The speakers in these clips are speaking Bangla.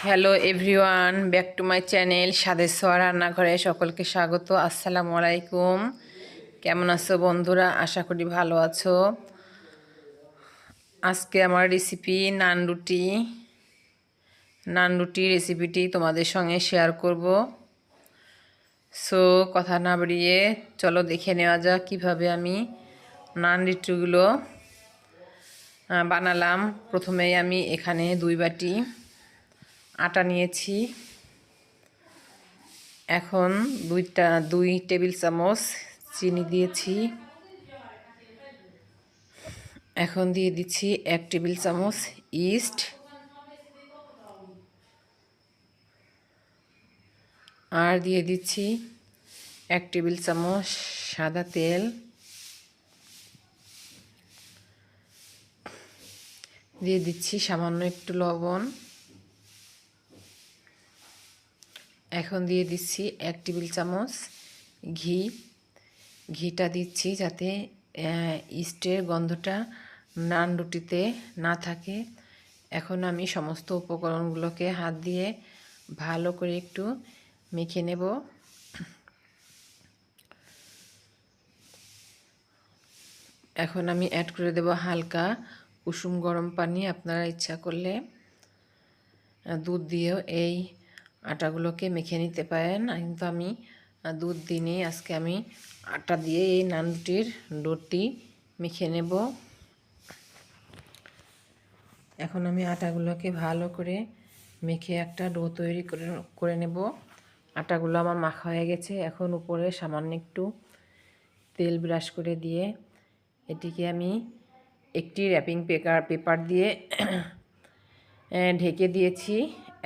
Hello everyone, back to my channel স্বাদের ছোঁয়া রান্নাঘরে সকলকে স্বাগত। আসসালামু আলাইকুম। কেমন আছো বন্ধুরা? আশা করি ভালো আছো। আজকে আমার রেসিপি নান রুটি রেসিপিটি তোমাদের সঙ্গে শেয়ার করব। সো কথা না বাড়িয়ে চলো দেখে নেওয়া যাক কীভাবে আমি নান রুটিগুলো বানালাম। প্রথমেই আমি এখানে 2 বাটি আটা নিয়েছি। এখন 2 টেবিল চামচ চিনি দিয়েছি। এখন দিয়ে দিচ্ছি 1 টেবিল চামচ ইস্ট, আর দিয়ে দিচ্ছি 1 টেবিল চামচ সাদা তেল, দিয়ে দিচ্ছি সামান্য একটু লবণ। এখন দিয়ে দিচ্ছি 1 টেবিল চামচ ঘিটা দিচ্ছি যাতে ইস্টের গন্ধটা নান রুটিতে না থাকে। এখন আমি সমস্ত উপকরণগুলোকে হাত দিয়ে ভালো করে একটু মেখে নেব। এখন আমি অ্যাড করে দেব হালকা কুসুম গরম পানি। আপনারা ইচ্ছা করলে দুধ দিয়েও এই আটাগুলোকে মেখে নিতে পারেন, কিন্তু আমি দুধ দিইনি। আজকে আমি আটা দিয়ে এই নান রুটির ডোটি মেখে নেব। এখন আমি আটাগুলোকে ভালো করে মেখে একটা ডো তৈরি করে নেব। আটাগুলো আমার মাখা হয়ে গেছে। এখন উপরে সামান্য একটু তেল ব্রাশ করে দিয়ে এটিকে আমি একটি র্যাপিং পেপার দিয়ে ঢেকে দিয়েছি।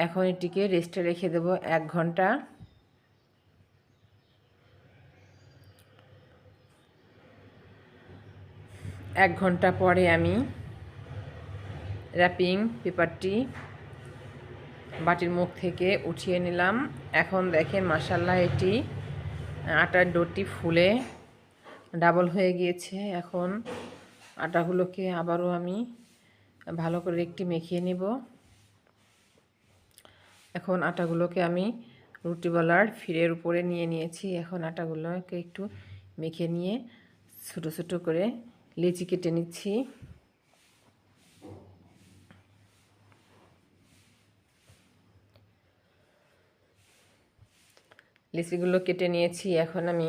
এখন এটিকে রেস্টে রেখে দেব 1 ঘন্টা। এক ঘন্টা পরে আমি র্যাপিং পেপারটি বাটির মুখ থেকে উঠিয়ে নিলাম। এখন দেখেন মাশাআল্লাহ এটি আটার ডোটি ফুলে ডাবল হয়ে গিয়েছে। এখন আটাগুলোকে আবারও আমি ভালো করে একটি মেখে নেব। এখন আটাগুলোকে আমি রুটিওয়ালার ফিরের উপরে নিয়ে নিয়েছি। এখন আটাগুলোকে একটু মেখে নিয়ে ছোটো ছোটো করে লেচি কেটে নিচ্ছি। লেচিগুলো কেটে নিয়েছি। এখন আমি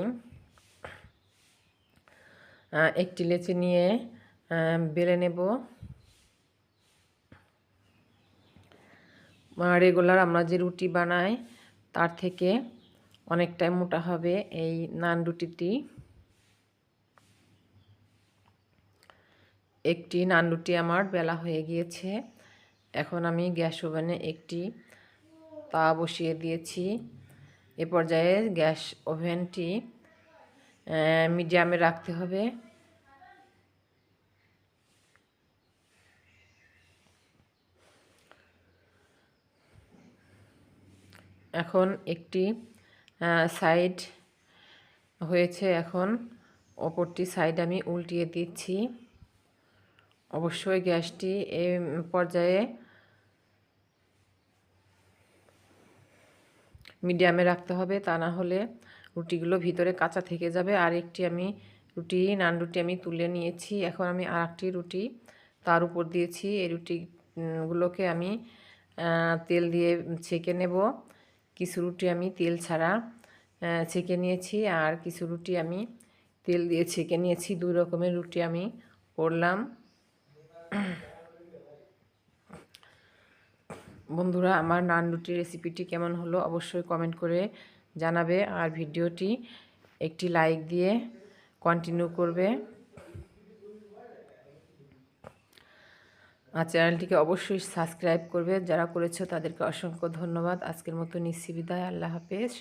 একটি লেচি নিয়ে বেলে নেব। রেগুলার আমরা যে রুটি বানাই তার থেকে অনেকটাই মোটা হবে এই নান রুটিটি। একটি নান রুটি আমার বেলা হয়ে গিয়েছে। এখন আমি গ্যাস ওভেনে একটি তাওয়া বসিয়ে দিয়েছি। এ পর্যায়ে গ্যাস ওভেনটি মিডিয়ামে রাখতে হবে। এখন একটি সাইড হয়েছে, এখন অপরটি সাইড আমি উল্টিয়ে দিচ্ছি। অবশ্যই গ্যাসটি এই পর্যায়ে মিডিয়ামে রাখতে হবে, তা না হলে রুটিগুলো ভিতরে কাঁচা থেকে যাবে। আর একটি আমি নান রুটি আমি তুলে নিয়েছি। এখন আমি আর একটি রুটি তার উপর দিয়েছি। এই রুটিগুলোকে আমি তেল দিয়ে ছেঁকে নেব। কিছু রুটি আমি তেল ছাড়া ছেঁকে নিয়েছি, আর কিছু রুটি আমি তেল দিয়ে ছেঁকে নিয়েছি। 2 রকমের রুটি আমি করলাম। বন্ধুরা, আমার নান রুটি রেসিপিটি কেমন হলো অবশ্যই কমেন্ট করে জানাবে, আর ভিডিওটি একটি লাইক দিয়ে কন্টিনিউ করবে। আর চ্যানেলটিকে অবশ্যই সাবস্ক্রাইব করবে। যারা করেছো তাদেরকে অসংখ্য ধন্যবাদ। আজকের মতো নিচ্ছি বিদায়। আল্লাহ হাফেজ।